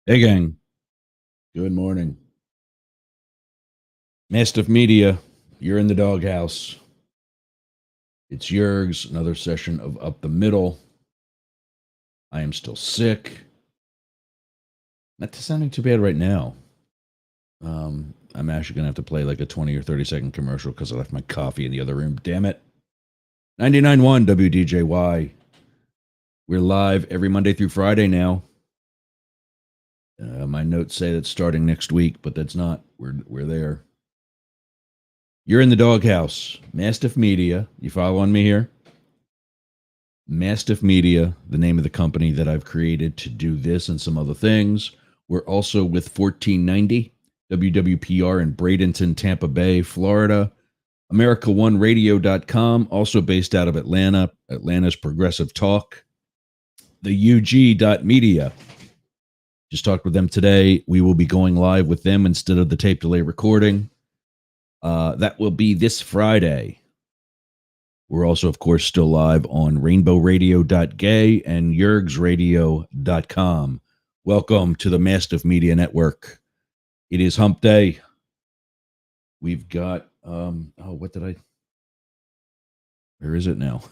Hey, gang. Good morning. Mastiff Media, you're in the doghouse. It's Yergz, another session of Up the Middle. I am still sick. Not sounding too bad right now. I'm actually going to have to play like a 20 or 30-second commercial because I left my coffee in the other room. Damn it. 99.1 WDJY. We're live every Monday through Friday now. My notes say that's starting next week, but that's not. We're there. You're in the doghouse. Mastiff Media. You following me here? Mastiff Media, the name of the company that I've created to do this and some other things. We're also with 1490 WWPR in Bradenton, Tampa Bay, Florida. America1Radio.com, also based out of Atlanta, Atlanta's Progressive Talk. The UG.media. Just talked with them today. We will be going live with them instead of the tape delay recording. That will be this Friday. We're also, of course, still live on rainbowradio.gay and yergzradio.com. Welcome to the Mastiff Media Network. It is Hump Day. We've got, where is it now?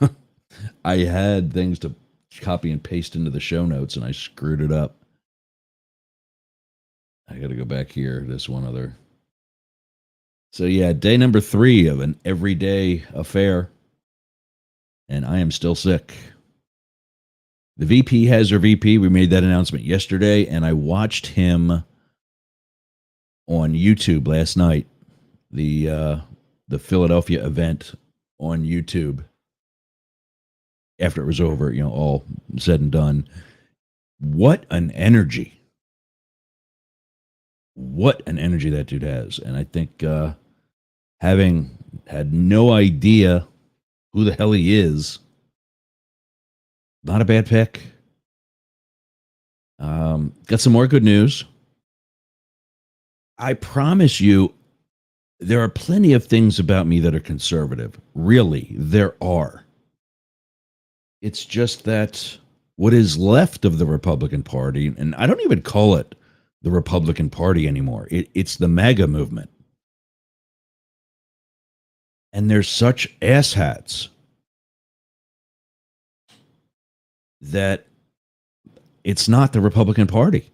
I had things to copy and paste into the show notes, and I screwed it up. I got to go back here. This one other. So, yeah, day number 3 of an everyday affair. And I am still sick. The VP has her VP. We made that announcement yesterday, and I watched him on YouTube last night. The Philadelphia event on YouTube. After it was over, all said and done. What an energy. What an energy that dude has. And I think having had no idea who the hell he is, not a bad pick. Got some more good news. I promise you, there are plenty of things about me that are conservative. Really, there are. It's just that what is left of the Republican Party, and I don't even call it the Republican Party anymore. It's the MAGA movement. And they're such asshats that it's not the Republican Party.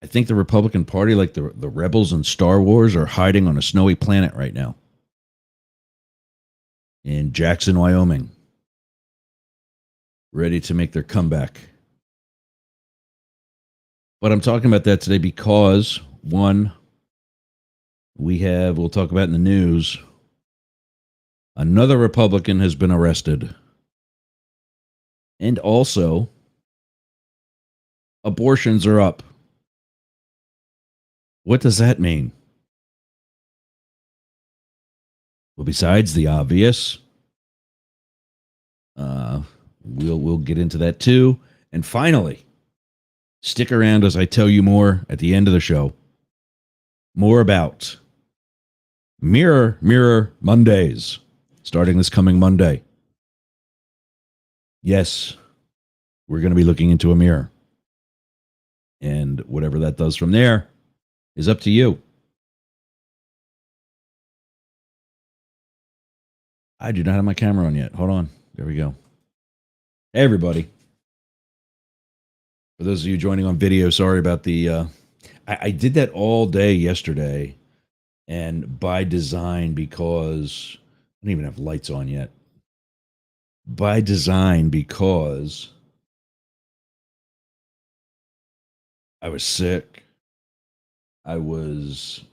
I think the Republican Party, like the rebels in Star Wars, are hiding on a snowy planet right now in Jackson, Wyoming, ready to make their comeback. But I'm talking about that today because, one, we'll talk about in the news, another Republican has been arrested. And also, abortions are up. What does that mean? Well, besides the obvious, we'll get into that too. And finally, stick around as I tell you more at the end of the show. More about Mirror Mondays, starting this coming Monday. Yes, we're going to be looking into a mirror. And whatever that does from there is up to you. I do not have my camera on yet. Hold on. There we go. Hey, everybody. For those of you joining on video, sorry about the... I did that all day yesterday, and by design, because I don't even have lights on yet. By design, because I was sick. I was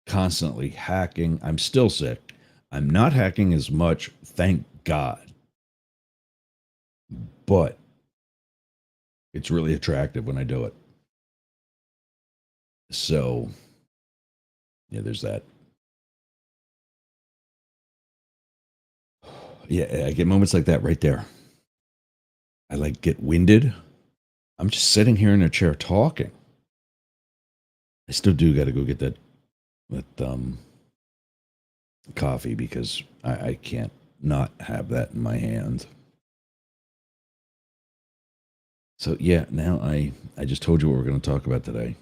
constantly hacking. I'm still sick. I'm not hacking as much, thank God. But it's really attractive when I do it. So, yeah, there's that. Yeah, I get moments like that right there. I get winded. I'm just sitting here in a chair talking. I still do got to go get that coffee because I can't not have that in my hand. So yeah, now I just told you what we're going to talk about today.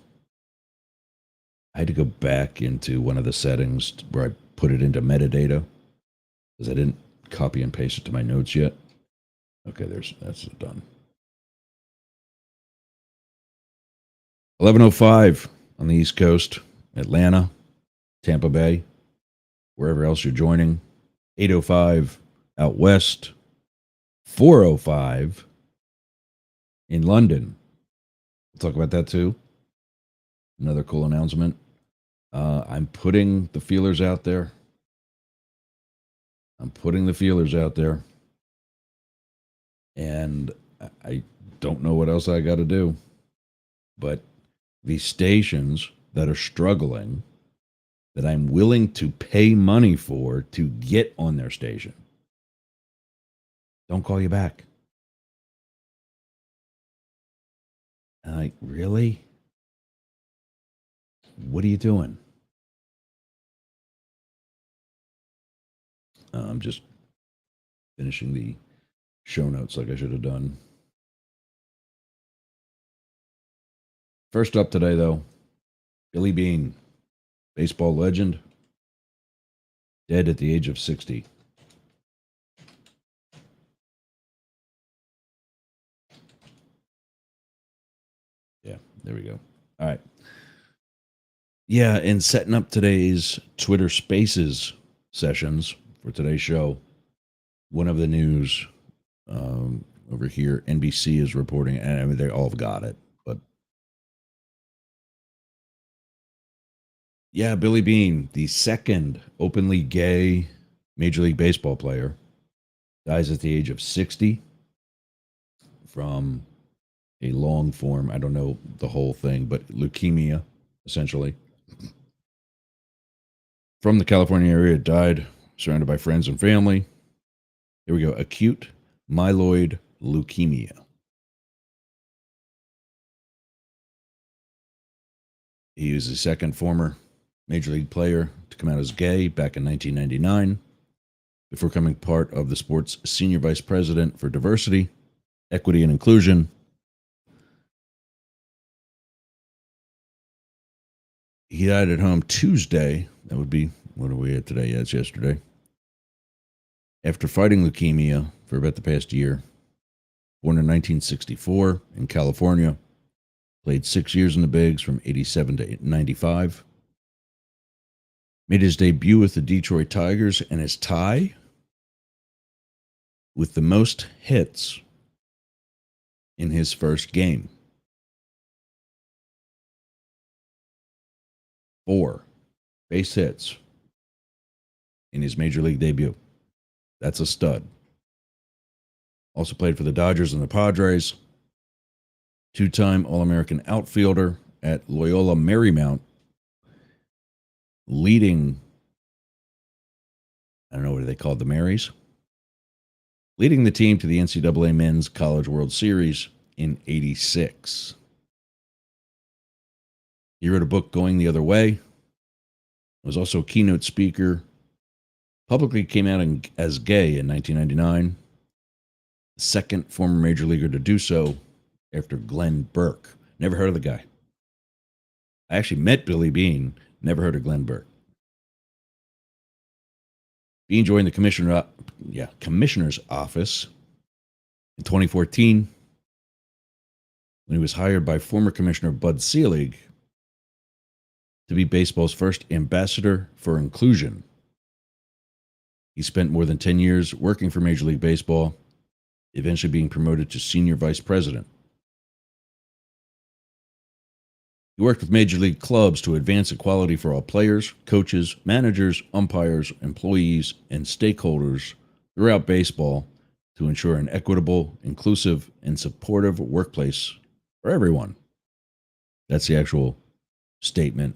I had to go back into one of the settings where I put it into metadata because I didn't copy and paste it to my notes yet. Okay, that's done. 11:05 on the East Coast, Atlanta, Tampa Bay, wherever else you're joining. 8:05 out west. 4:05 in London. We'll talk about that too. Another cool announcement. I'm putting the feelers out there. And I don't know what else I got to do. But the stations that are struggling, that I'm willing to pay money for to get on their station, don't call you back. And I'm like, really? What are you doing? I'm just finishing the show notes like I should have done. First up today, though, Billy Beane, baseball legend, dead at the age of 60. Yeah, there we go. All right. Yeah, and setting up today's Twitter Spaces sessions for today's show, one of the news over here, NBC is reporting, and I mean, they all have got it, but yeah, Billy Beane, the second openly gay Major League Baseball player, dies at the age of 60 from a long form, I don't know the whole thing, but leukemia, essentially. From the California area, died surrounded by friends and family. Here we go. Acute myeloid leukemia. He was the second former Major League player to come out as gay back in 1999 before becoming part of the sport's senior vice president for diversity, equity, and inclusion. He died at home Tuesday. That would be, what are we at today? Yeah, it's yesterday. After fighting leukemia for about the past year. Born in 1964 in California. Played 6 years in the Bigs from 87 to 95. Made his debut with the Detroit Tigers and is tied with the most hits in his first game. 4 base hits in his Major League debut. That's a stud. Also played for the Dodgers and the Padres. 2-time All-American outfielder at Loyola Marymount. Leading, I don't know what they called the Marys. Leading the team to the NCAA Men's College World Series in '86. He wrote a book, Going the Other Way. Was also a keynote speaker. Publicly came out as gay in 1999. The second former major leaguer to do so after Glenn Burke. Never heard of the guy. I actually met Billy Beane. Never heard of Glenn Burke. Beane joined the commissioner's office in 2014 when he was hired by former Commissioner Bud Selig to be baseball's first ambassador for inclusion. He spent more than 10 years working for Major League Baseball, eventually being promoted to senior vice president. He worked with Major League clubs to advance equality for all players, coaches, managers, umpires, employees, and stakeholders throughout baseball to ensure an equitable, inclusive, and supportive workplace for everyone. That's the actual statement,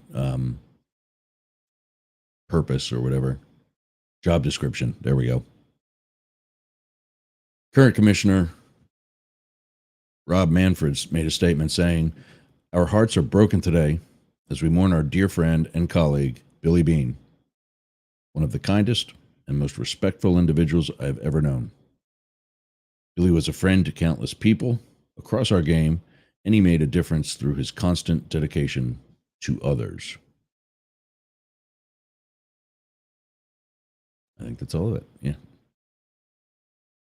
purpose or whatever. Job description. There we go. Current Commissioner Rob Manfred's made a statement saying, "Our hearts are broken today as we mourn our dear friend and colleague, Billy Beane, one of the kindest and most respectful individuals I have ever known. Billy was a friend to countless people, across our game, and he made a difference through his constant dedication to others. I think that's all of it. Yeah.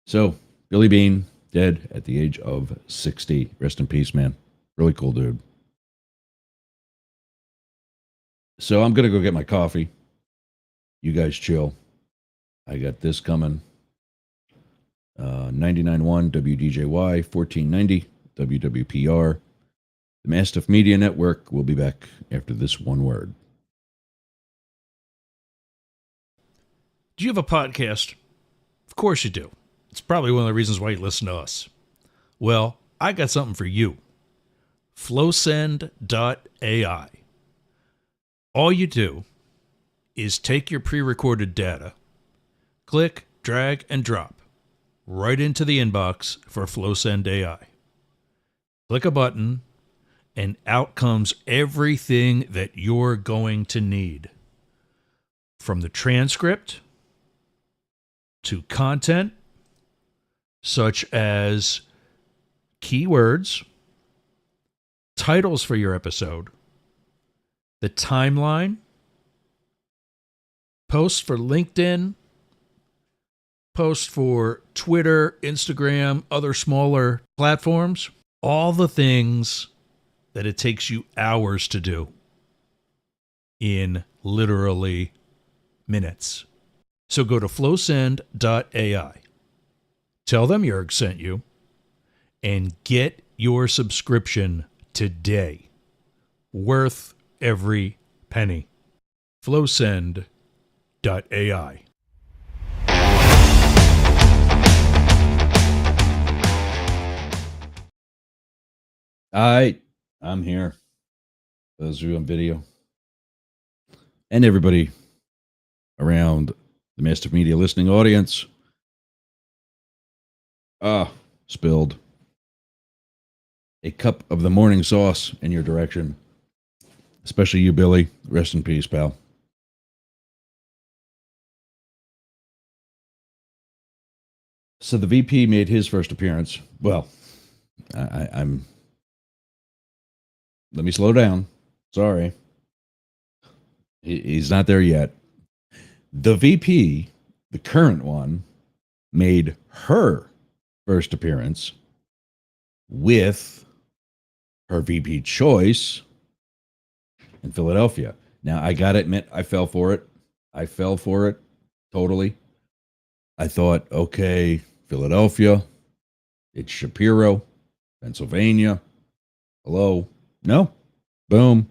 So, Billy Bean, dead at the age of 60. Rest in peace, man. Really cool dude. So, I'm going to go get my coffee. You guys chill. I got this coming. 99.1 WDJY, 1490 WWPR. The Mastiff Media Network will be back after this one word. Do you have a podcast? Of course you do. It's probably one of the reasons why you listen to us. Well, I got something for you. Flowsend.ai. All you do is take your pre-recorded data, click, drag, and drop right into the inbox for Flowsend AI. Click a button, and out comes everything that you're going to need. From the transcript to content, such as keywords, titles for your episode, the timeline, posts for LinkedIn, posts for Twitter, Instagram, other smaller platforms, all the things that it takes you hours to do in literally minutes. So go to flowsend.ai. Tell them Yergz sent you and get your subscription today. Worth every penny. Flowsend.ai. I'm here. Those of you on video. And everybody around the Mastiff Media listening audience. Spilled a cup of the morning sauce in your direction. Especially you, Billy. Rest in peace, pal. So the VP made his first appearance. Well, I'm... Let me slow down. Sorry. He's not there yet. The VP, the current one, made her first appearance with her VP choice in Philadelphia. Now, I got to admit, I fell for it. Totally. I thought, okay, Philadelphia, it's Shapiro, Pennsylvania. Hello. No. Boom.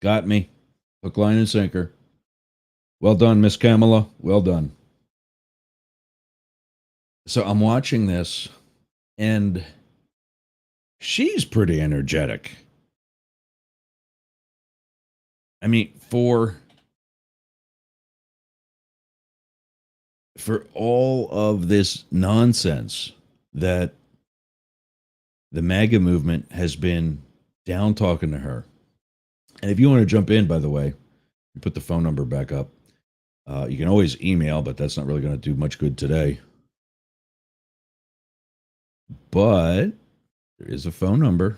Got me. Hook, line, and sinker. Well done, Miss Kamala. Well done. So I'm watching this, and she's pretty energetic. I mean, for all of this nonsense that the MAGA movement has been down talking to her. And if you want to jump in, by the way, you put the phone number back up. You can always email, but that's not really going to do much good today. But there is a phone number.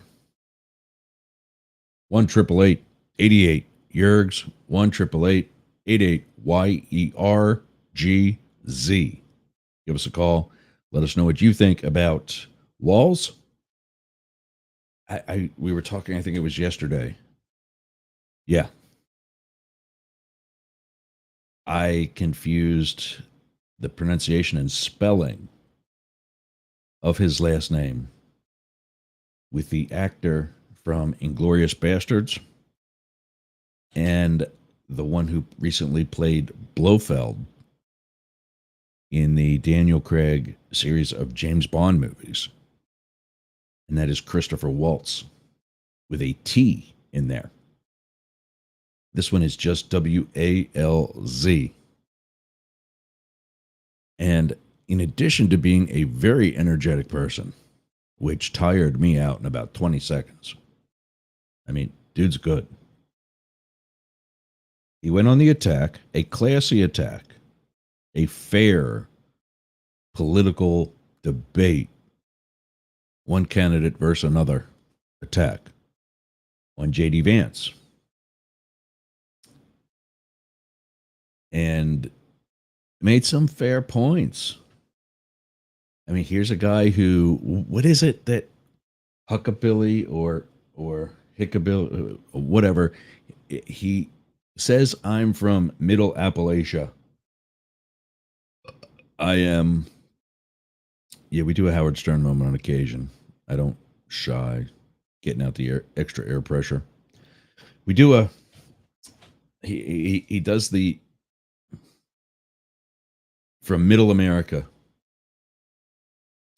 1-888-88 Yergz. 1-888-88 YERGZ. Give us a call. Let us know what you think about walls. We were talking, I think it was yesterday. Yeah. I confused the pronunciation and spelling of his last name with the actor from Inglourious Bastards and the one who recently played Blofeld in the Daniel Craig series of James Bond movies. And that is Christopher Waltz with a T in there. This one is just WALZ. And in addition to being a very energetic person, which tired me out in about 20 seconds. I mean, dude's good. He went on the attack, a classy attack, a fair political debate one candidate versus another attack on J.D. Vance. And made some fair points. I mean, here's a guy who, what is it that Huckabilly or Hickabilly, whatever, he says, I'm from Middle Appalachia. I am, yeah, we do a Howard Stern moment on occasion. I don't shy getting out the extra air pressure. We do a, he does the, from Middle America,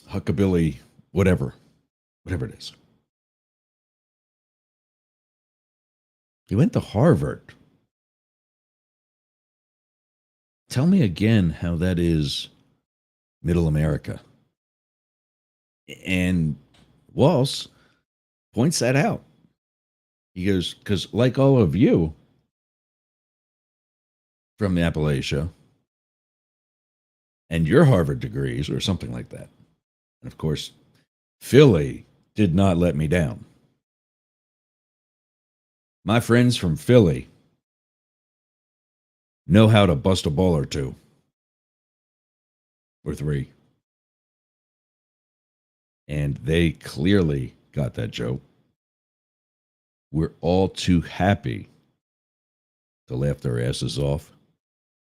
Huckabilly, whatever it is. He went to Harvard. Tell me again how that is Middle America. And Walsh points that out. He goes, because like all of you from the Appalachia and your Harvard degrees or something like that. And of course, Philly did not let me down. My friends from Philly know how to bust a ball or two or three. And they clearly got that joke. We're all too happy to laugh their asses off.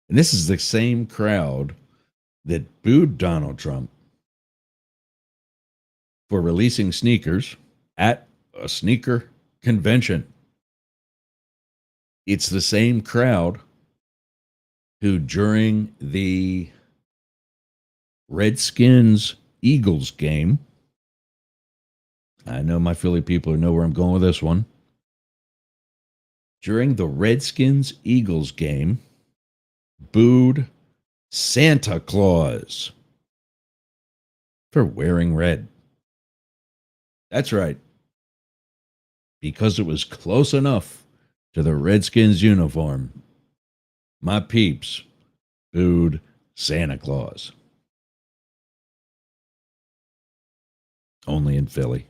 And this is the same crowd that booed Donald Trump for releasing sneakers at a sneaker convention. It's the same crowd who, during the Redskins Eagles game, I know my Philly people know where I'm going with this one. During the Redskins Eagles game, booed Santa Claus for wearing red. That's right. Because it was close enough to the Redskins uniform, my peeps booed Santa Claus. Only in Philly.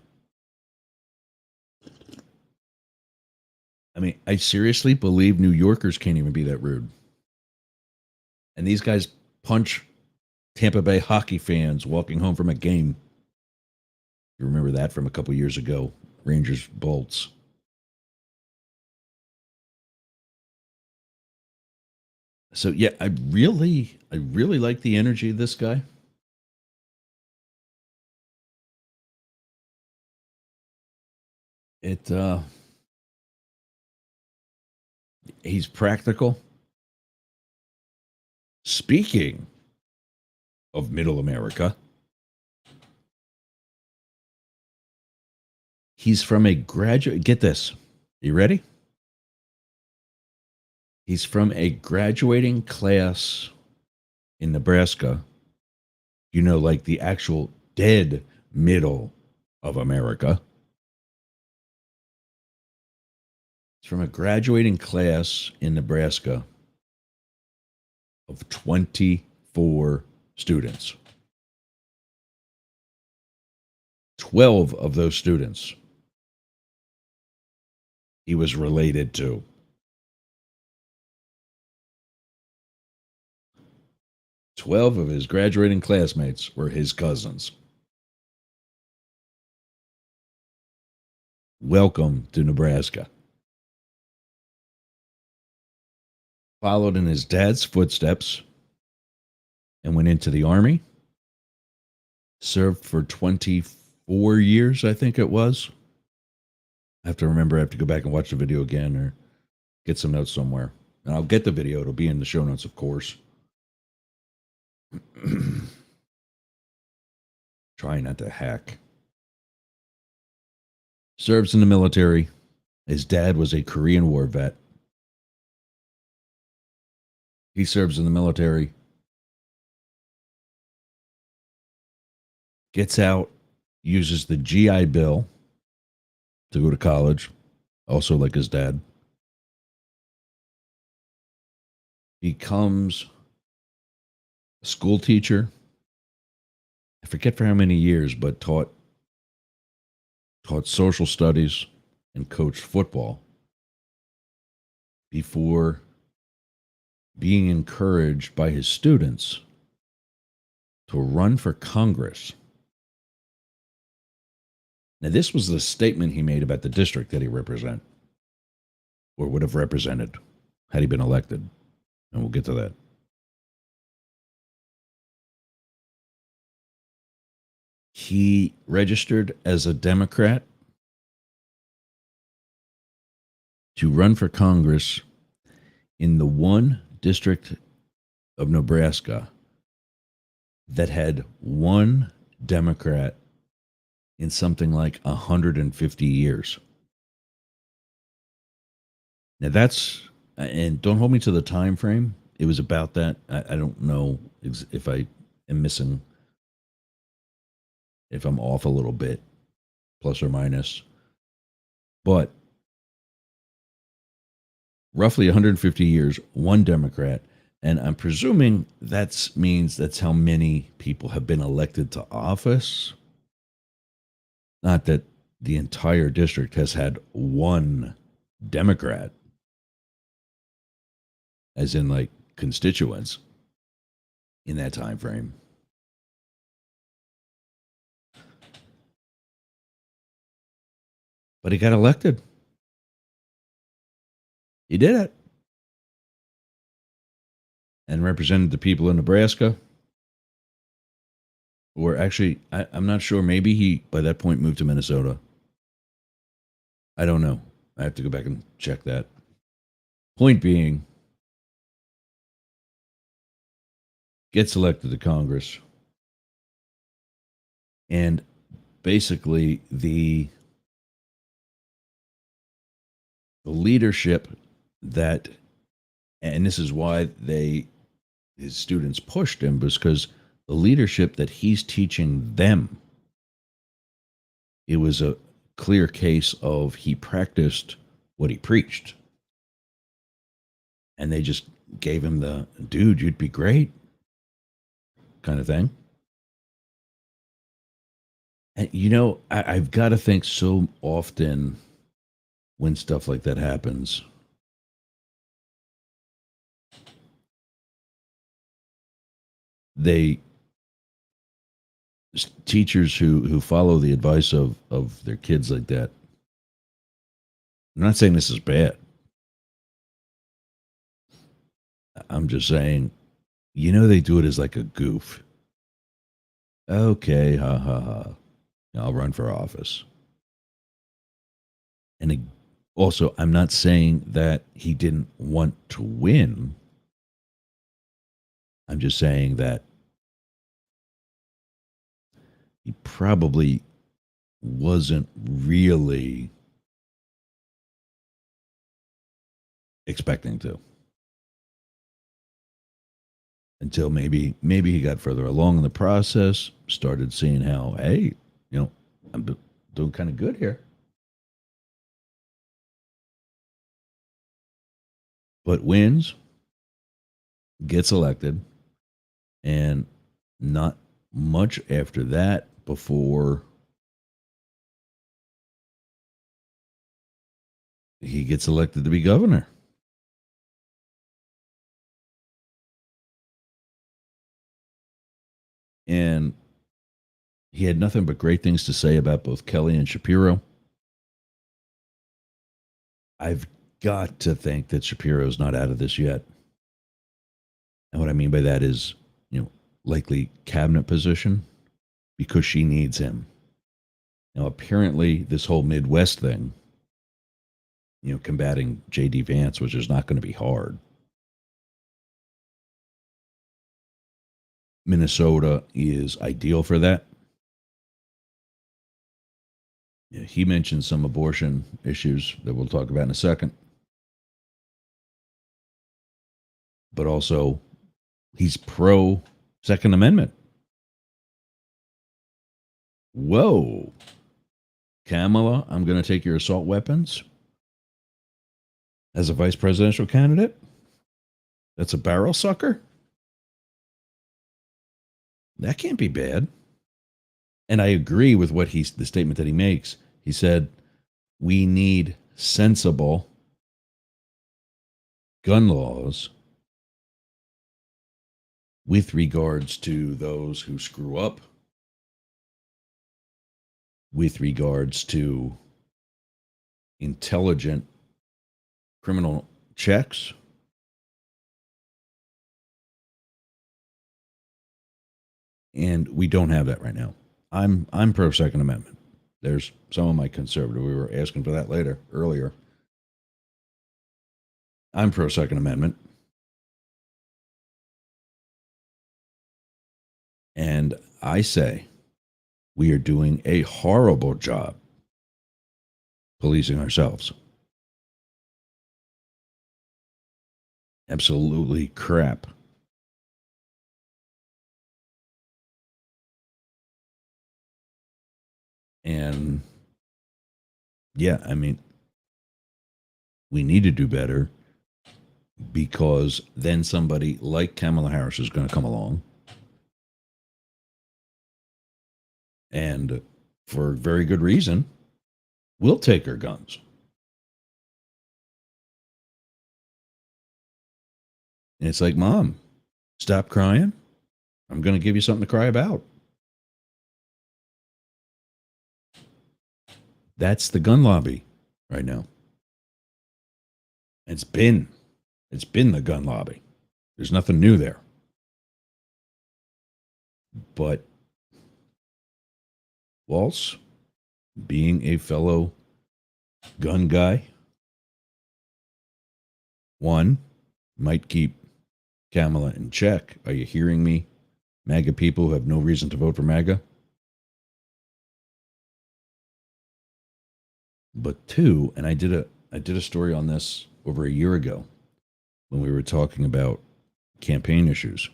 I mean, I seriously believe New Yorkers can't even be that rude. And these guys punch Tampa Bay hockey fans walking home from a game. You remember that from a couple years ago, Rangers Bolts. So yeah, I really like the energy of this guy. He's practical. Speaking of Middle America, he's from a graduate. Get this. You ready? He's from a graduating class in Nebraska. You know, like the actual dead middle of America. He's from a graduating class in Nebraska of 24 students. 12 of those students he was related to. 12 of his graduating classmates were his cousins. Welcome to Nebraska. Followed in his dad's footsteps and went into the Army. Served for 24 years, I think it was. I have to remember, I have to go back and watch the video again or get some notes somewhere. And I'll get the video. It'll be in the show notes, of course. Try not to hack. Serves in the military. His dad was a Korean War vet. He serves in the military. Gets out, uses the GI Bill to go to college, also like his dad. Becomes a school teacher. I forget for how many years, but taught taught social studies, and coached football before being encouraged by his students to run for Congress. Now, this was the statement he made about the district that he represent, or would have represented had he been elected. And we'll get to that. He registered as a Democrat to run for Congress in the one district of Nebraska that had one Democrat in something like 150 years. Now that's, and don't hold me to the time frame. It was about that. I don't know if I am missing, if I'm off a little bit, plus or minus. But roughly 150 years, one Democrat. And I'm presuming that means that's how many people have been elected to office. Not that the entire district has had one Democrat, as in like constituents, in that time frame. But he got elected. He did it. And represented the people in Nebraska. Or actually, I'm not sure. Maybe he, by that point, moved to Minnesota. I don't know. I have to go back and check that. Point being, gets elected to Congress. And basically, the leadership that, and this is why his students pushed him, because the leadership that he's teaching them, it was a clear case of he practiced what he preached. And they just gave him the, dude, you'd be great kind of thing. And, you know, I've got to think so often when stuff like that happens, teachers who follow the advice of their kids like that. I'm not saying this is bad. I'm just saying, you know, they do it as like a goof. Okay, ha ha ha. I'll run for office. And also, I'm not saying that he didn't want to win. I'm just saying that he probably wasn't really expecting to. Until maybe he got further along in the process, started seeing how, hey, you know, I'm doing kind of good here. But wins, gets elected, and not much after that before he gets elected to be governor. And he had nothing but great things to say about both Kelly and Shapiro. I've got to think that Shapiro's not out of this yet. And what I mean by that is, you know, likely cabinet position, because she needs him. Now, apparently, this whole Midwest thing, you know, combating J.D. Vance, which is not going to be hard. Minnesota is ideal for that. Yeah, he mentioned some abortion issues that we'll talk about in a second. But also, he's pro Second Amendment. Whoa. Kamala, I'm going to take your assault weapons as a vice presidential candidate? That's a barrel sucker? That can't be bad. And I agree with the statement that he makes. He said, we need sensible gun laws with regards to those who screw up, with regards to intelligent criminal checks, and we don't have that right now. I'm pro Second Amendment. There's some of my conservative. We were asking for that earlier. I'm pro Second Amendment. And I say we are doing a horrible job policing ourselves. Absolutely crap. And yeah, I mean, we need to do better, because then somebody like Kamala Harris is going to come along, and for very good reason, we'll take her guns. And it's like, Mom, stop crying. I'm going to give you something to cry about. That's the gun lobby right now. It's been the gun lobby. There's nothing new there. But Waltz, being a fellow gun guy, one, might keep Kamala in check. Are you hearing me, MAGA people who have no reason to vote for MAGA? But two, and I did a story on this over a year ago when we were talking about campaign issues.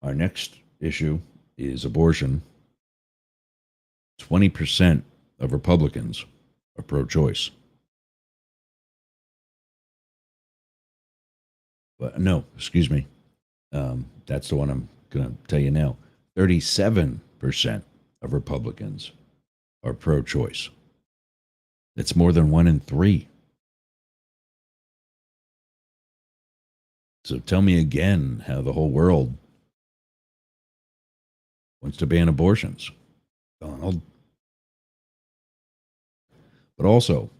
Our next issue is abortion. 20% of Republicans are pro-choice. But no, excuse me. That's the one I'm going to tell you now. 37% of Republicans are pro-choice. That's more than 1 in 3. So tell me again how the whole world wants to ban abortions, Donald. But also,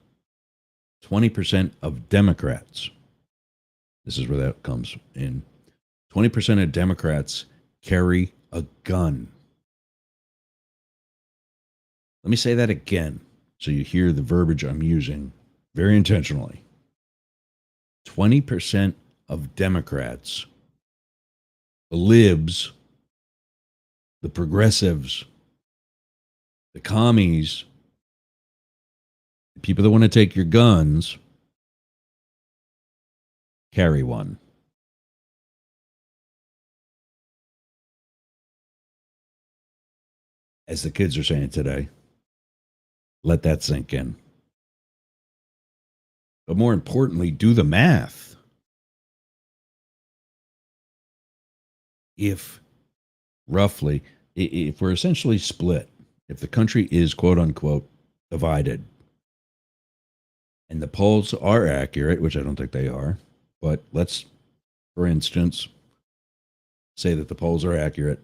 20% of Democrats, this is where that comes in, 20% of Democrats carry a gun. Let me say that again so you hear the verbiage I'm using very intentionally. 20% of Democrats, the libs, the progressives, the commies, the people that want to take your guns, carry one. As the kids are saying today, let that sink in. But more importantly, do the math. If roughly, if we're essentially split, if the country is quote unquote divided, and the polls are accurate, which I don't think they are, but let's, for instance, say that the polls are accurate,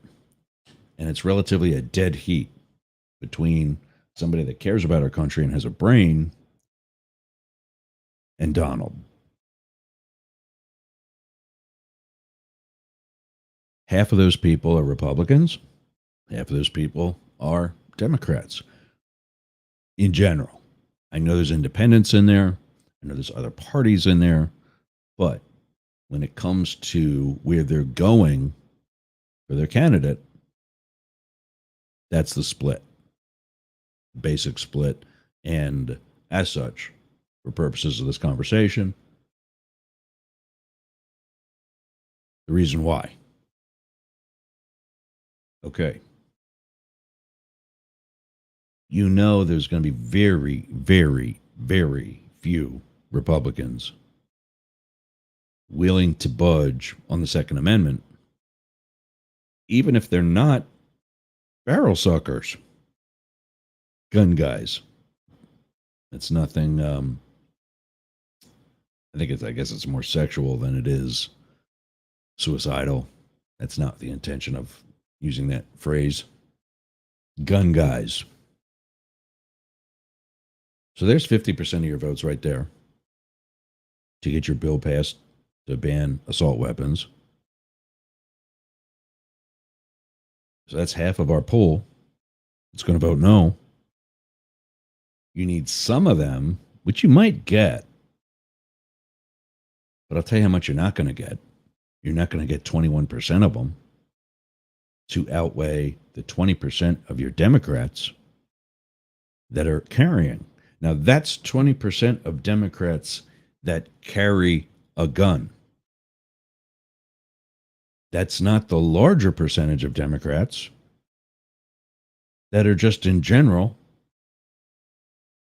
and it's relatively a dead heat between somebody that cares about our country and has a brain and Donald. Half of those people are Republicans. Half of those people are Democrats. In general, I know there's independents in there. I know there's other parties in there. But when it comes to where they're going for their candidate, that's the split. Basic split. And as such, for purposes of this conversation, the reason why. Okay. You know there's going to be very, very, very few Republicans willing to budge on the Second Amendment, even if they're not barrel suckers. gun guys. It's nothing. I guess it's more sexual than it is suicidal. That's not the intention of using that phrase. Gun guys. So there's 50% of your votes right there to get your bill passed to ban assault weapons. So that's half of our pool. It's going to vote no. You need some of them, which you might get. But I'll tell you how much you're not going to get. You're not going to get 21% of them to outweigh the 20% of your Democrats that are carrying. Now, that's 20% of Democrats that carry a gun. That's not the larger percentage of Democrats that are just in general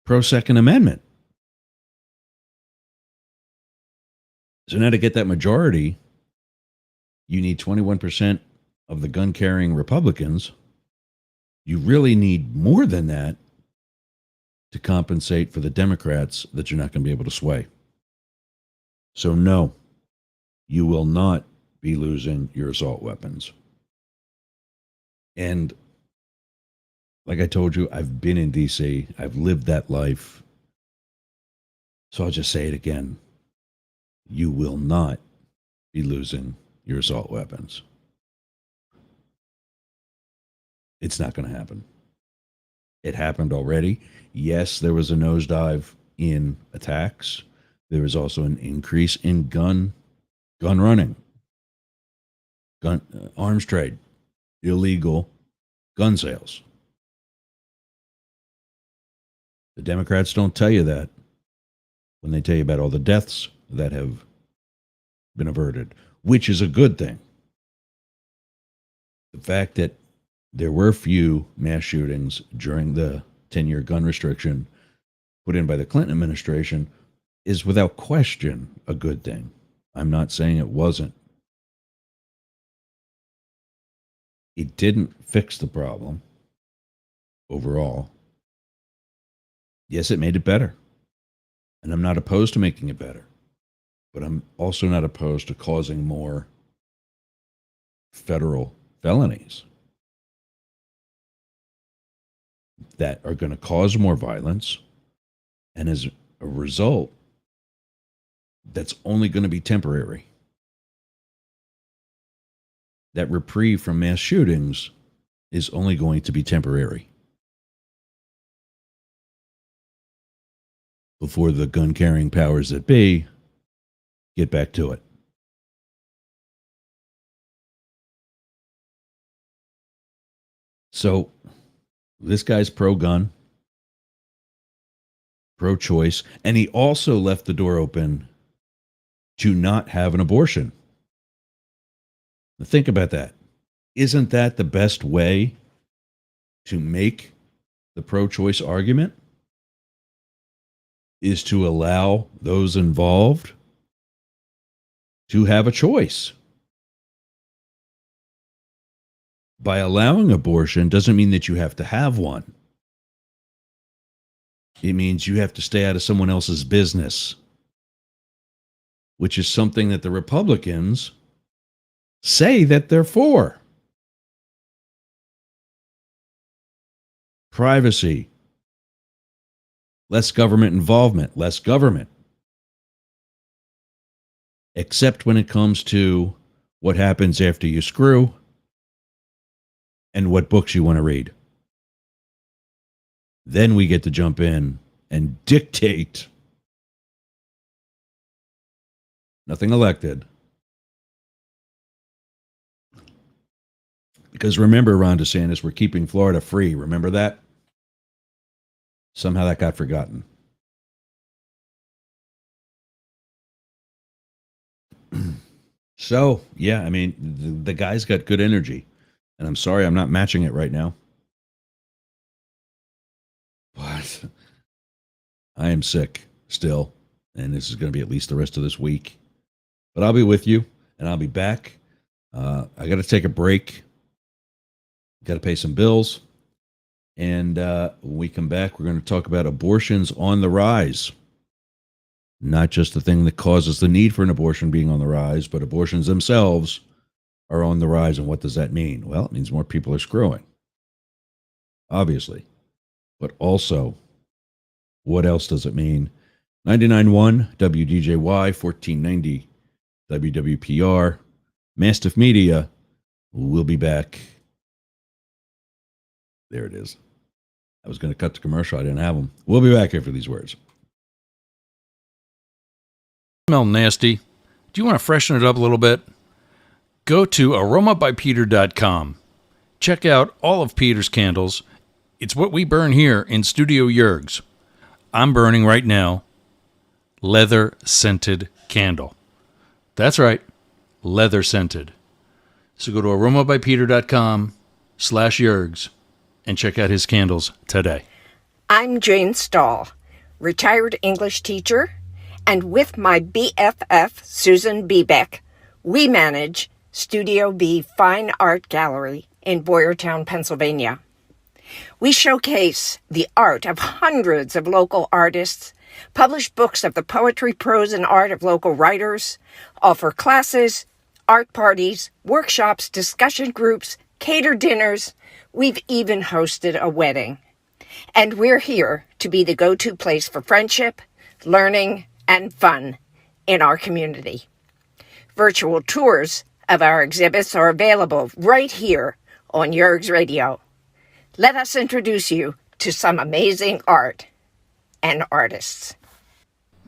pro-Second Amendment. So now to get that majority, you need 21% of the gun-carrying Republicans. You really need more than that to compensate for the Democrats that you're not going to be able to sway. So no, you will not be losing your assault weapons. And like I told you, I've been in D.C. I've lived that life. So I'll just say it again. You will not be losing your assault weapons. It's not going to happen. It happened already. Yes, there was a nosedive in attacks. There was also an increase in gun running, arms trade, illegal gun sales. The Democrats don't tell you that when they tell you about all the deaths that have been averted, which is a good thing. The fact that there were few mass shootings during the 10-year gun restriction put in by the Clinton administration is without question a good thing. I'm not saying it wasn't. It didn't fix the problem overall. Yes, it made it better. And I'm not opposed to making it better. But I'm also not opposed to causing more federal felonies that are going to cause more violence. And as a result, that's only going to be temporary. That reprieve from mass shootings is only going to be temporary before the gun-carrying powers that be get back to it. So this guy's pro-gun, pro-choice, and he also left the door open to not have an abortion. Now think about that. Isn't that the best way to make the pro-choice argument? Is to allow those involved to have a choice. By allowing abortion doesn't mean that you have to have one. It means you have to stay out of someone else's business, which is something that the Republicans say that they're for. Privacy, less government involvement, less government. Except when it comes to what happens after you screw and what books you want to read. Then we get to jump in and dictate. Nothing elected. Because remember, Ron DeSantis, we're keeping Florida free. Remember that? Somehow that got forgotten. So, yeah, I mean, the guy's got good energy. And I'm sorry I'm not matching it right now. But I am sick still. And this is going to be at least the rest of this week. But I'll be with you, and I'll be back. I got to take a break. Got to pay some bills. And when we come back, we're going to talk about abortions on the rise. Not just the thing that causes the need for an abortion being on the rise, but abortions themselves are on the rise. And what does that mean? Well, it means more people are screwing, obviously. But also, what else does it mean? 99.1 WDJY, 1490 WWPR, Mastiff Media. We'll be back. There it is. I was going to cut the commercial. I didn't have them. We'll be back after these words. Smell nasty. Do you want to freshen it up a little bit? Go to aromabypeter.com. Check out all of Peter's candles. It's what we burn here in Studio Yergz. I'm burning right now leather scented candle. That's right, leather scented. So go to aromabypeter.com/Yergz and check out his candles today. I'm Jane Stahl, retired English teacher, and with my BFF, Susan Bebeck, we manage Studio B Fine Art Gallery in Boyertown, Pennsylvania. We showcase the art of hundreds of local artists, publish books of the poetry, prose, and art of local writers, offer classes, art parties, workshops, discussion groups, cater dinners. We've even hosted a wedding. And we're here to be the go-to place for friendship, learning, and fun in our community. Virtual tours of our exhibits are available right here on Yergz Radio. Let us introduce you to some amazing art and artists.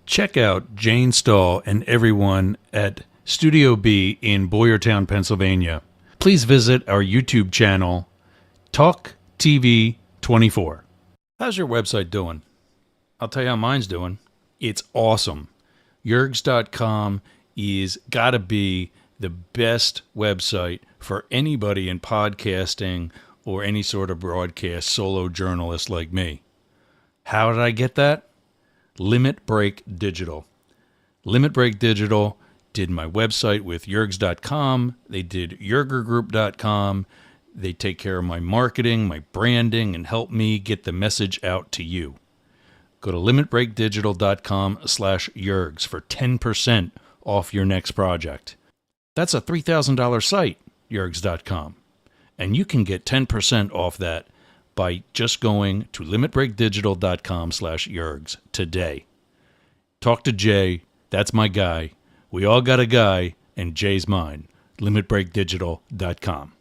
Check out Jane Stahl and everyone at Studio B in Boyertown, Pennsylvania. Please visit our YouTube channel, Talk TV 24. How's your website doing? I'll tell you how mine's doing. It's awesome. Yergz.com is gotta be the best website for anybody in podcasting or any sort of broadcast solo journalist like me. How did I get that? Limit Break Digital. Limit Break Digital did my website with Yergz.com. They did YergerGroup.com. They take care of my marketing, my branding, and help me get the message out to you. Go to limitbreakdigital.com/Yergz for 10% off your next project. That's a $3,000 site, Yergz.com. And you can get 10% off that by just going to limitbreakdigital.com/Yergz today. Talk to Jay. That's my guy. We all got a guy, and Jay's mine. limitbreakdigital.com.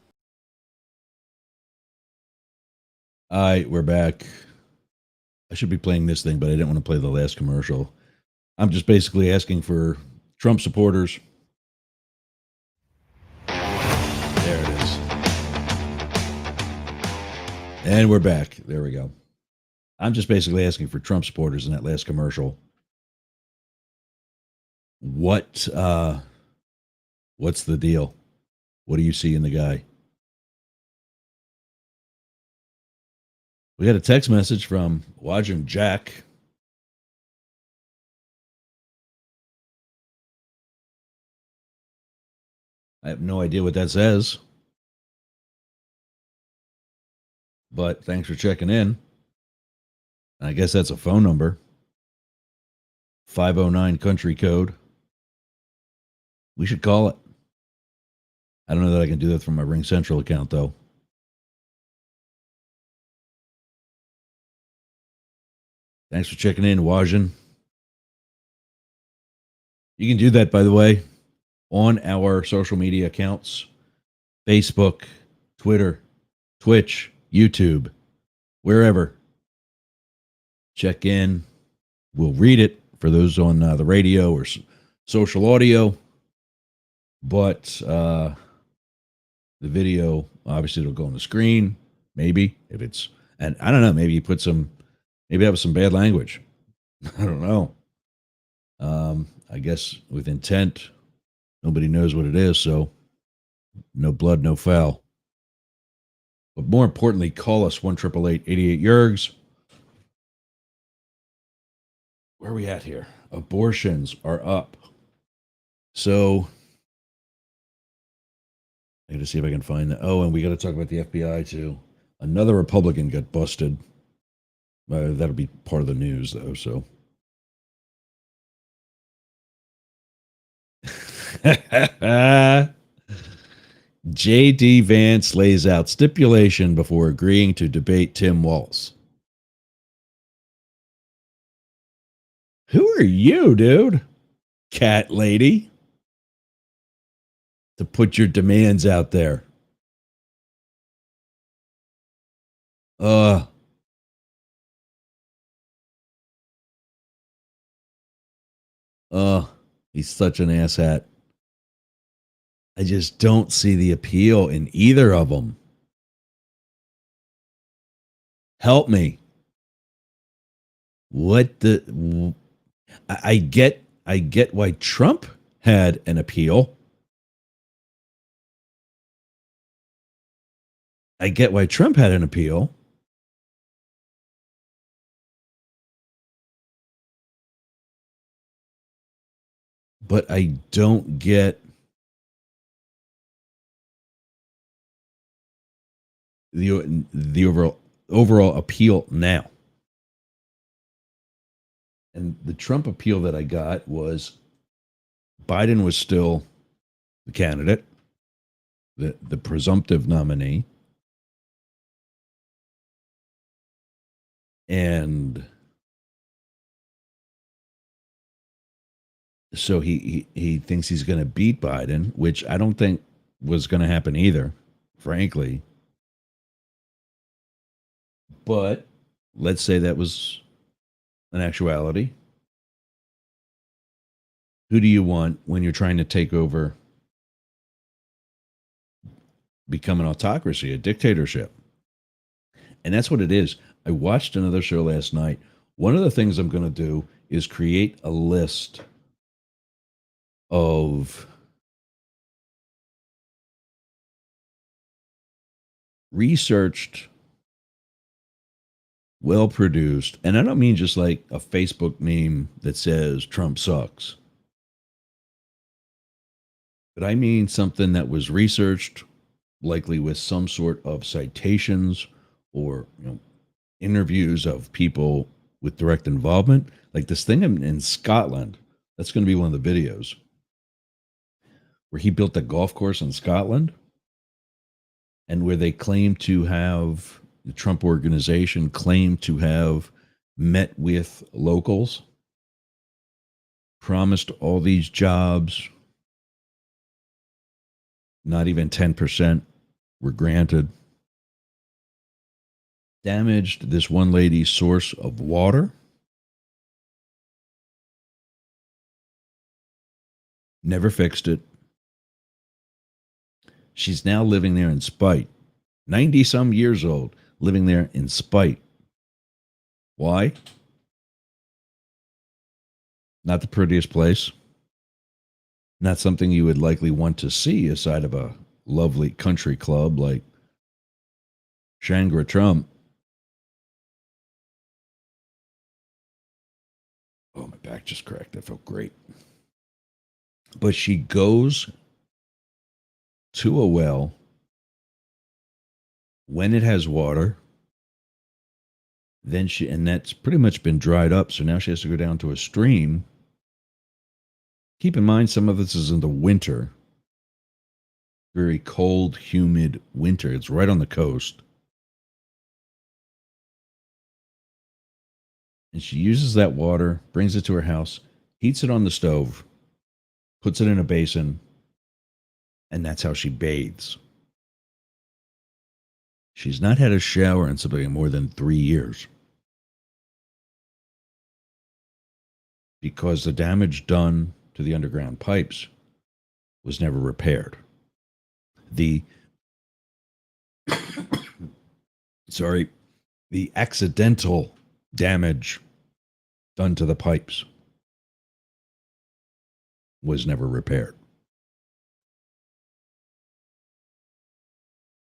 All right, we're back. I should be playing this thing, but I didn't want to play the last commercial. I'm just basically asking for Trump supporters. There it is. And we're back. There we go. I'm just basically asking for Trump supporters in that last commercial. What's the deal? What do you see in the guy? We got a text message from Wajim Jack. I have no idea what that says. But thanks for checking in. I guess that's a phone number. 509 country code. We should call it. I don't know that I can do that from my Ring Central account, though. Thanks for checking in, Wajin. You can do that, by the way, on our social media accounts. Facebook, Twitter, Twitch, YouTube, wherever. Check in. We'll read it for those on the radio or social audio. But the video, obviously, it'll go on the screen. Maybe if it's, and I don't know, maybe you put some, maybe have some bad language. I don't know. I guess with intent, nobody knows what it is. So no blood, no foul. But more importantly, call us 1-888-88-YERGZ. Where are we at here? Abortions are up. So I got to see if I can find that. Oh, and we got to talk about the FBI too. Another Republican got busted. That'll be part of the news, though. So, J.D. Vance lays out stipulation before agreeing to debate Tim Walz. Who are you, dude? Cat lady. To put your demands out there. He's such an asshat. I just don't see the appeal in either of them. Help me. What the? I get why Trump had an appeal. But I don't get the overall appeal now. And the Trump appeal that I got was Biden was still the candidate, the presumptive nominee. And so he thinks he's going to beat Biden, which I don't think was going to happen either, frankly. But let's say that was an actuality. Who do you want when you're trying to take over, become an autocracy, a dictatorship? And that's what it is. I watched another show last night. One of the things I'm going to do is create a list of researched, well-produced, and I don't mean just like a Facebook meme that says Trump sucks, but I mean something that was researched, likely with some sort of citations or interviews of people with direct involvement. Like this thing in Scotland, that's going to be one of the videos where he built a golf course in Scotland and where they claim to have, the Trump organization claimed to have met with locals, promised all these jobs, not even 10% were granted, damaged this one lady's source of water, never fixed it. She's now living there in spite. 90-some years old, living there in spite. Why? Not the prettiest place. Not something you would likely want to see aside of a lovely country club like Shangri-Trump. Oh, my back just cracked. That felt great. But she goes to a well when it has water. Then and that's pretty much been dried up. So now she has to go down to a stream. Keep in mind, some of this is in the winter. Very cold, humid winter. It's right on the coast. And she uses that water, brings it to her house, heats it on the stove, puts it in a basin, and that's how she bathes. She's not had a shower in something in more than 3 years. Because the damage done to the underground pipes was never repaired. The accidental damage done to the pipes was never repaired.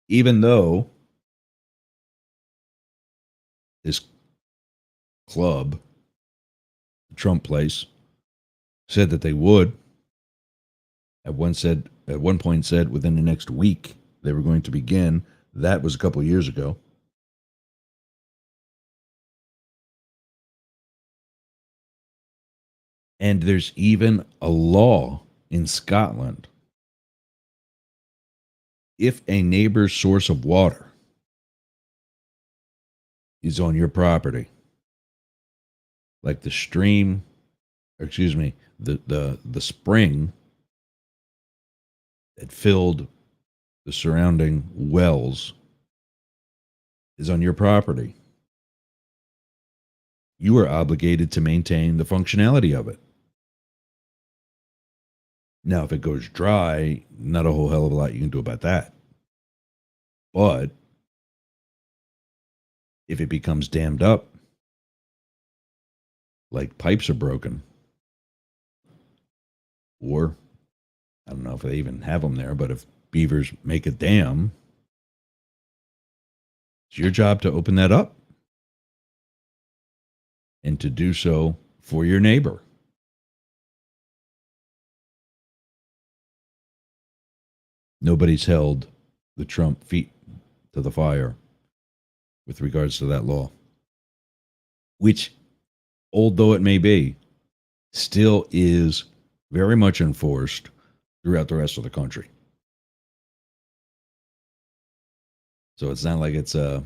Even though this club, the Trump place, said that they would, at one point said within the next week they were going to begin. That was a couple of years ago. And there's even a law in Scotland. If a neighbor's source of water is on your property, like the stream, excuse me, the spring that filled the surrounding wells is on your property, you are obligated to maintain the functionality of it. Now, if it goes dry, not a whole hell of a lot you can do about that. But if it becomes dammed up, like pipes are broken, or I don't know if they even have them there, but if beavers make a dam, it's your job to open that up and to do so for your neighbor. Nobody's held the Trump feet to the fire with regards to that law, which, although it may be, still is very much enforced throughout the rest of the country. So it's not like it's that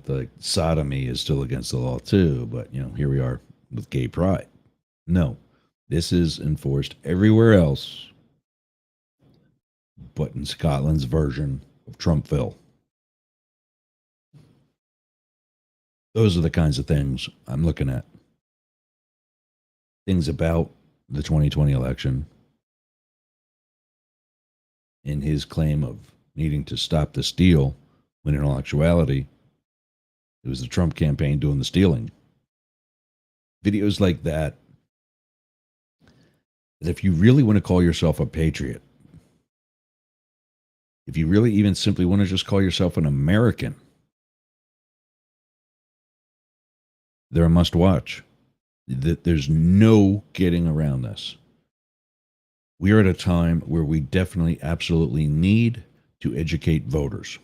like sodomy is still against the law too, but here we are with gay pride. No, this is enforced everywhere else, but in Scotland's version of Trumpville. Those are the kinds of things I'm looking at. Things about the 2020 election and his claim of needing to stop the steal, when in all actuality, it was the Trump campaign doing the stealing. Videos like that if you really want to call yourself a patriot, if you really even simply want to just call yourself an American, they're a must watch. There's no getting around this. We are at a time where we definitely, absolutely need to educate voters.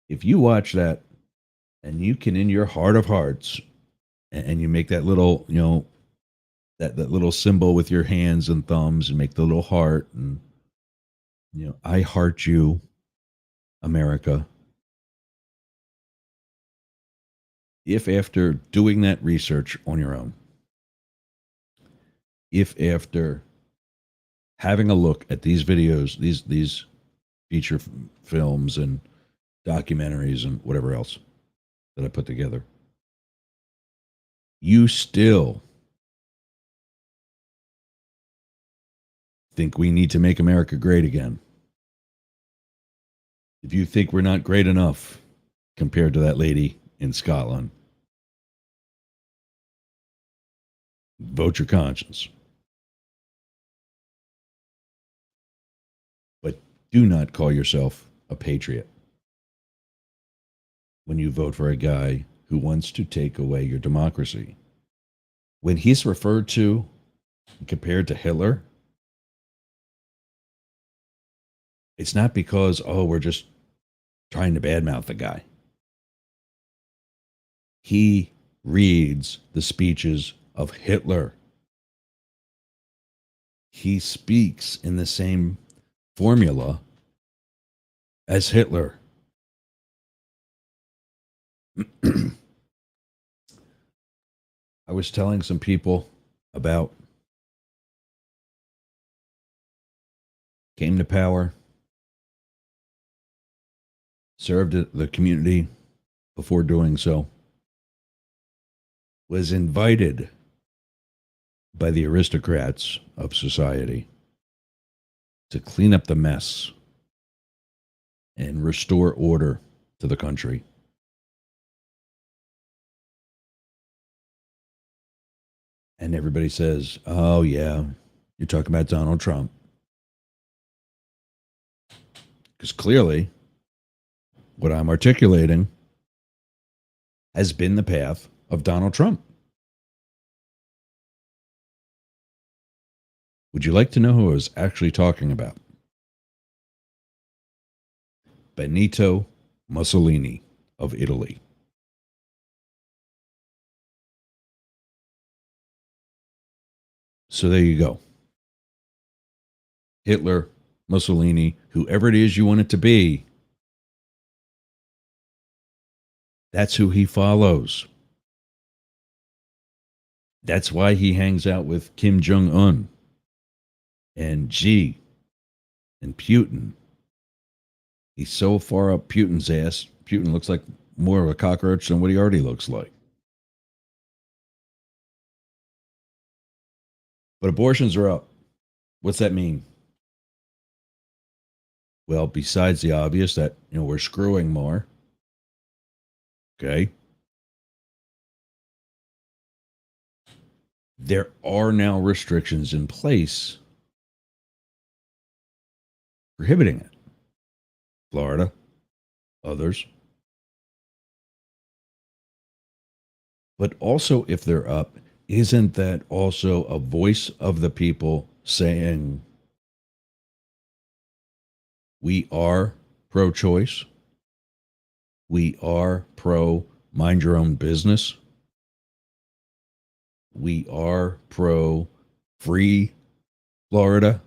If you watch that and you can, in your heart of hearts, and you make that little, that little symbol with your hands and thumbs and make the little heart and, I heart you, America. If after doing that research on your own, if after having a look at these videos, these feature films and documentaries and whatever else that I put together, you still think we need to make America great again, if you think we're not great enough compared to that lady in Scotland, vote your conscience. But do not call yourself a patriot when you vote for a guy who wants to take away your democracy. When he's referred to and compared to Hitler, it's not because, we're just trying to badmouth the guy. He reads the speeches of Hitler. He speaks in the same formula as Hitler. I was telling some people about came to power, served the community before doing so, was invited by the aristocrats of society to clean up the mess and restore order to the country. And everybody says, oh, yeah, you're talking about Donald Trump. Because clearly, what I'm articulating has been the path of Donald Trump. Would you like to know who I was actually talking about? Benito Mussolini of Italy. So there you go. Hitler, Mussolini, whoever it is you want it to be, that's who he follows. That's why he hangs out with Kim Jong-un and Xi and Putin. He's so far up Putin's ass, Putin looks like more of a cockroach than what he already looks like. But abortions are up. What's that mean? Well, besides the obvious that, we're screwing more. Okay. There are now restrictions in place prohibiting it. Florida, others. But also, if they're up, isn't that also a voice of the people saying we are pro-choice? We are pro-mind your own business? We are pro-free Florida?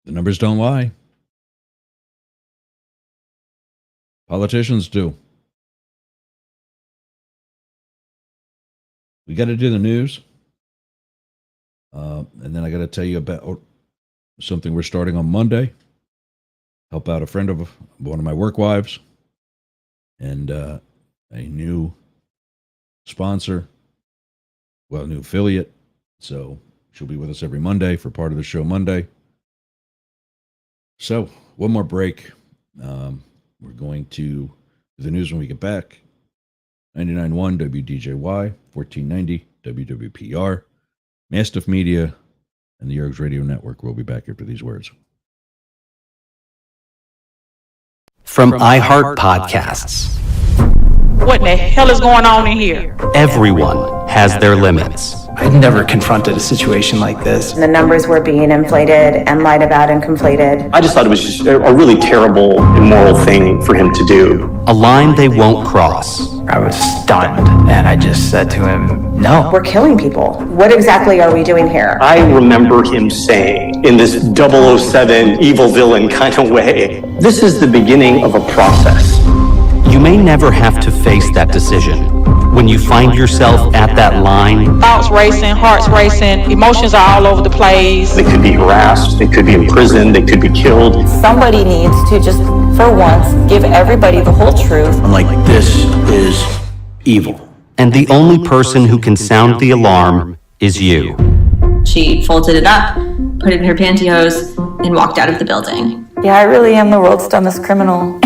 The numbers don't lie. Politicians do. We got to do the news. And then I got to tell you about something we're starting on Monday. Help out a friend of one of my work wives. And a new sponsor. Well, a new affiliate. So she'll be with us every Monday for part of the show Monday. So, one more break. We're going to do the news when we get back. 99.1 WDJY, 1490 WWPR, Mastiff Media, and the Yergz Radio Network. We'll be back after these words. From iHeart Podcasts. What in the hell is going on in here? Everyone has their limits. I'd never confronted a situation like this. The numbers were being inflated and lied about and conflated. I just thought it was just a really terrible, immoral thing for him to do. A line they won't cross. I was stunned, and I just said to him, no. We're killing people. What exactly are we doing here? I remember him saying, in this 007 evil villain kind of way, this is the beginning of a process. You may never have to face that decision. When you find yourself at that line, Thoughts racing, hearts racing, emotions are all over the place. They could be harassed, they could be imprisoned, they could be killed. Somebody needs to just, for once, give everybody the whole truth. I'm like, this is evil. and the only person who can sound the alarm is you. She folded it up, put it in her pantyhose, and walked out of the building. Yeah, I really am the world's dumbest criminal.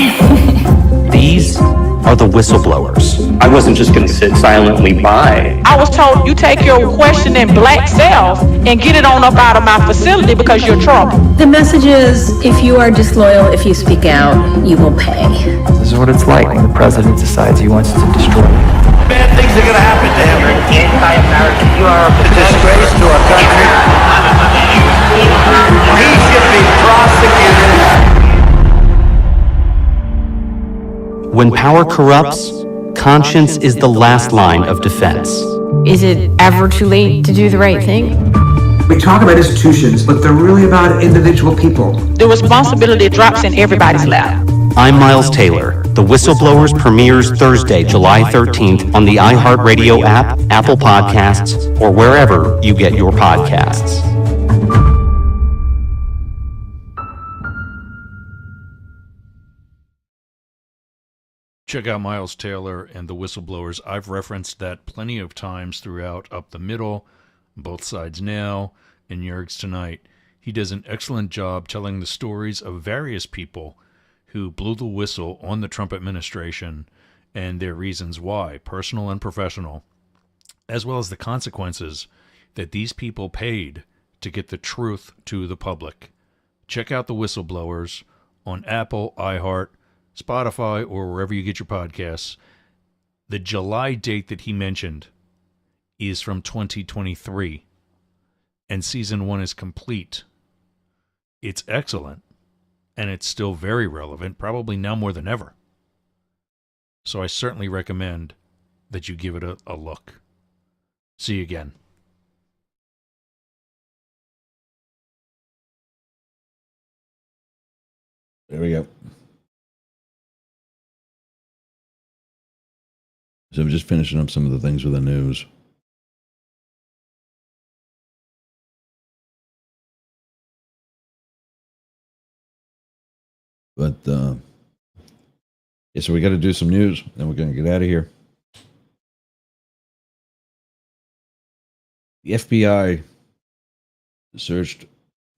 These are the whistleblowers. I wasn't just going to sit silently by. I was told you take your questioning black self and get it on up out of my facility because you're trouble. The message is, if you are disloyal, if you speak out, you will pay. This is what it's like when the president decides he wants to destroy you. Bad things are going to happen to him. Anti-American. You are a disgrace to our country. He should be prosecuted. When power corrupts, conscience is the last line of defense. Is it ever too late to do the right thing? We talk about institutions, but they're really about individual people. The responsibility drops in everybody's lap. I'm Miles Taylor. The Whistleblowers premieres Thursday, July 13th on the iHeartRadio app, Apple Podcasts, or wherever you get your podcasts. Check out Miles Taylor and the Whistleblowers. I've referenced that plenty of times throughout Up the Middle, Both Sides Now, and Yergz Tonight. He does an excellent job telling the stories of various people who blew the whistle on the Trump administration and their reasons why, personal and professional, as well as the consequences that these people paid to get the truth to the public. Check out the Whistleblowers on Apple, iHeart, Spotify, or wherever you get your podcasts. The July date that he mentioned is from 2023, and season 1 is complete. It's excellent, and it's still very relevant, probably now more than ever. So I certainly recommend that you give it a look. See you again. There we go. So I'm just finishing up some of the things with the news. But, yeah, so we got to do some news, then we're going to get out of here. The FBI searched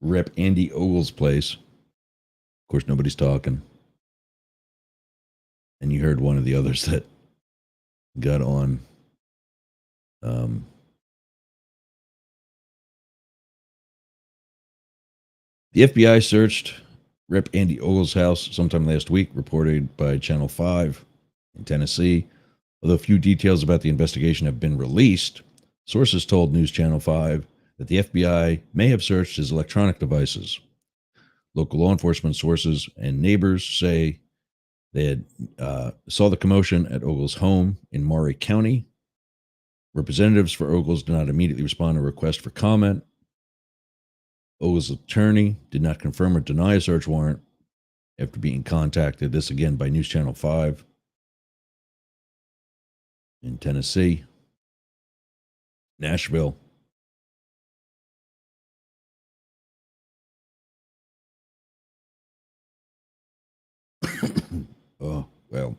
Rep. Andy Ogles' place. Of course, nobody's talking. And you heard one of the others that got on. The FBI searched Rep. Andy Ogles' house sometime last week, reported by Channel 5 in Tennessee. Although few details about the investigation have been released, sources told News Channel 5 that the FBI may have searched his electronic devices. Local law enforcement sources and neighbors say they had saw the commotion at Ogles' home in Maury County. Representatives for Ogles did not immediately respond to a request for comment. Ogles' attorney did not confirm or deny a search warrant after being contacted, this again by News Channel 5 in Tennessee. Nashville. Oh, well.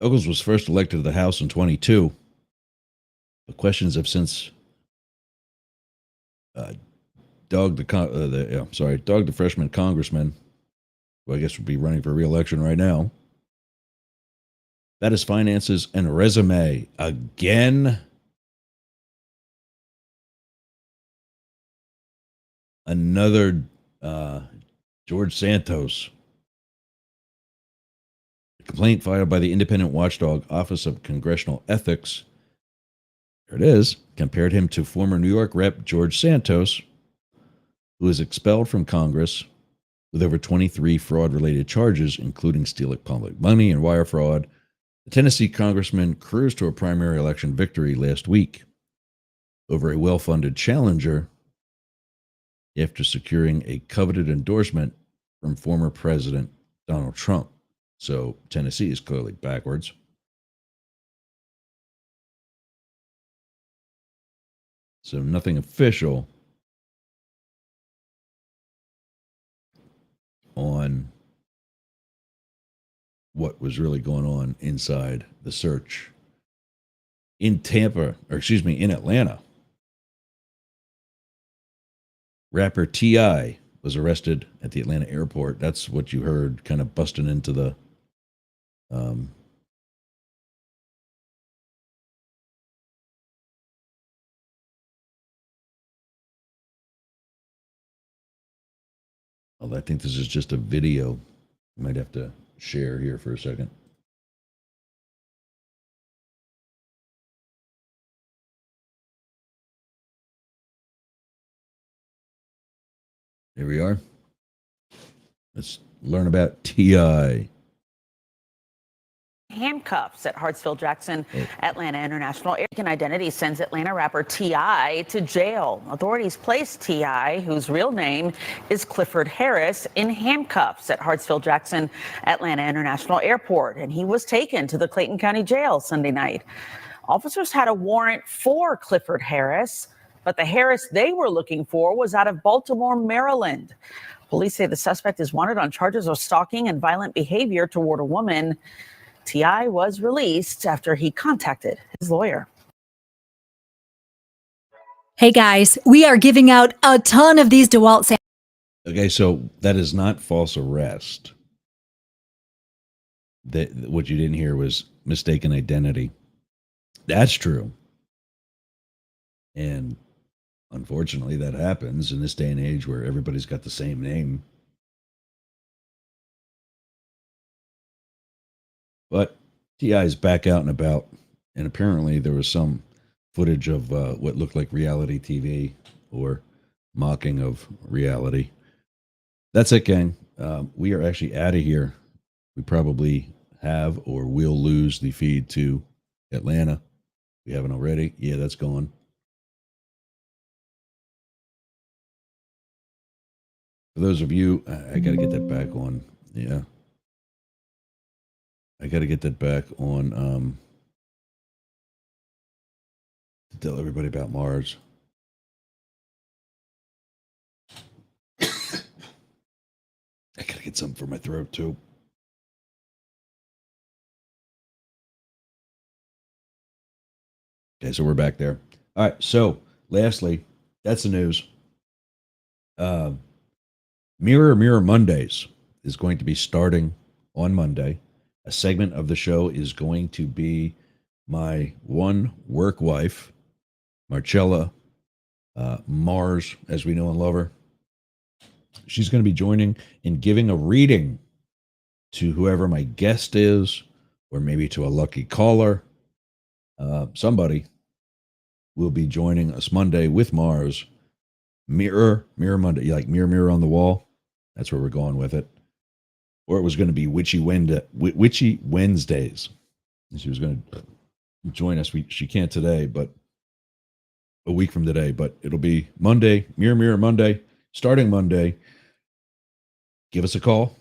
Ogles was first elected to the House in 22. The questions have since dogged the freshman congressman, who I guess would be running for re-election right now, about his finances and resume again. Another George Santos. A complaint filed by the independent watchdog Office of Congressional Ethics, there it is, compared him to former New York Rep. George Santos, who was expelled from Congress with over 23 fraud-related charges, including stealing public money and wire fraud. The Tennessee congressman cruised to a primary election victory last week over a well-funded challenger after securing a coveted endorsement from former President Donald Trump. So Tennessee is clearly backwards. So nothing official on what was really going on inside the search. In Atlanta, rapper T.I. was arrested at the Atlanta airport. That's what you heard kind of busting into the I think this is just a video. I might have to share here for a second. Here we are. Let's learn about T.I. Handcuffs at Hartsfield-Jackson Atlanta International Airport. Identity sends Atlanta rapper T.I. to jail. Authorities placed T.I., whose real name is Clifford Harris, in handcuffs at Hartsfield-Jackson Atlanta International Airport, and he was taken to the Clayton County Jail Sunday night. Officers had a warrant for Clifford Harris, but the Harris they were looking for was out of Baltimore, Maryland. Police say the suspect is wanted on charges of stalking and violent behavior toward a woman. T.I. was released after he contacted his lawyer. Hey guys, we are giving out a ton of these DeWalt samples. Okay, so that is not false arrest. What you didn't hear was mistaken identity. That's true. And unfortunately, that happens in this day and age where everybody's got the same name. But T.I. is back out and about, and apparently there was some footage of what looked like reality TV or mocking of reality. That's it, gang. We are actually out of here. We probably have or will lose the feed to Atlanta. We haven't already. Yeah, that's gone. For those of you, I got to get that back on. Yeah. I got to get that back on to tell everybody about Marz. I got to get something for my throat, too. Okay, so we're back there. All right, so lastly, that's the news. Mirror Mondays is going to be starting on Monday. A segment of the show is going to be my one work wife, Marccella, Marz, as we know and love her. She's going to be joining and giving a reading to whoever my guest is, or maybe to a lucky caller. Somebody will be joining us Monday with Marz. Mirror Monday, like mirror on the wall. That's where we're going with it. Or it was going to be Witchy Wednesdays. She was going to join us. She can't today, but a week from today. But it'll be Monday, Mirror Monday, starting Monday. Give us a call,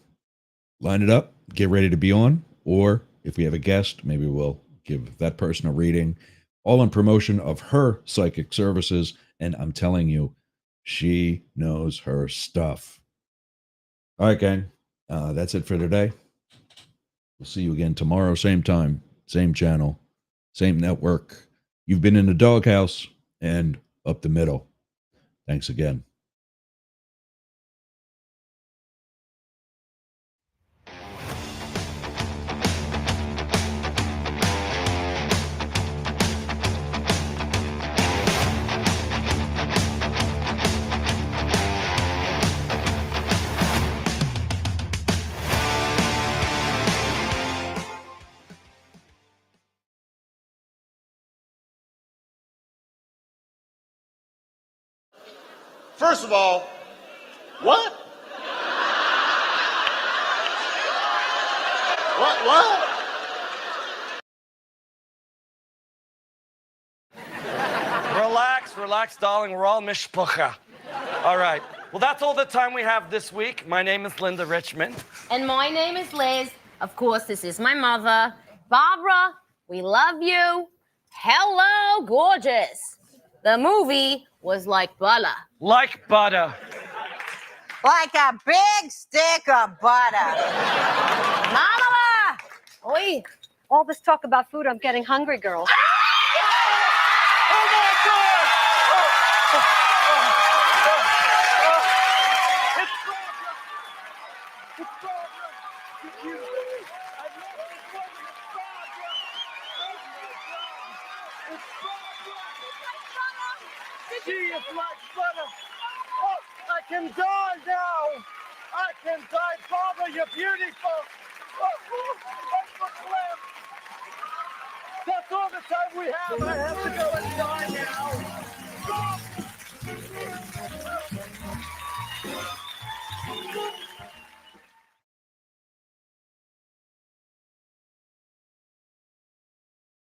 line it up, get ready to be on. Or if we have a guest, maybe we'll give that person a reading, all in promotion of her psychic services. And I'm telling you, she knows her stuff. All right, gang. That's it for today. We'll see you again tomorrow, same time, same channel, same network. You've been in the doghouse and up the middle. Thanks again. First of all, what? What? Relax, darling. We're all mishpucha. All right. Well, that's all the time we have this week. My name is Linda Richmond. And my name is Liz. Of course, this is my mother. Barbara, we love you. Hello, gorgeous. The movie was like butter. Like butter. Like a big stick of butter. Mama! Oi, all this talk about food, I'm getting hungry, girl. She is like butter. Oh, I can die now. I can die. Barbara, you're beautiful. That's all the time we have. I have to go and die now.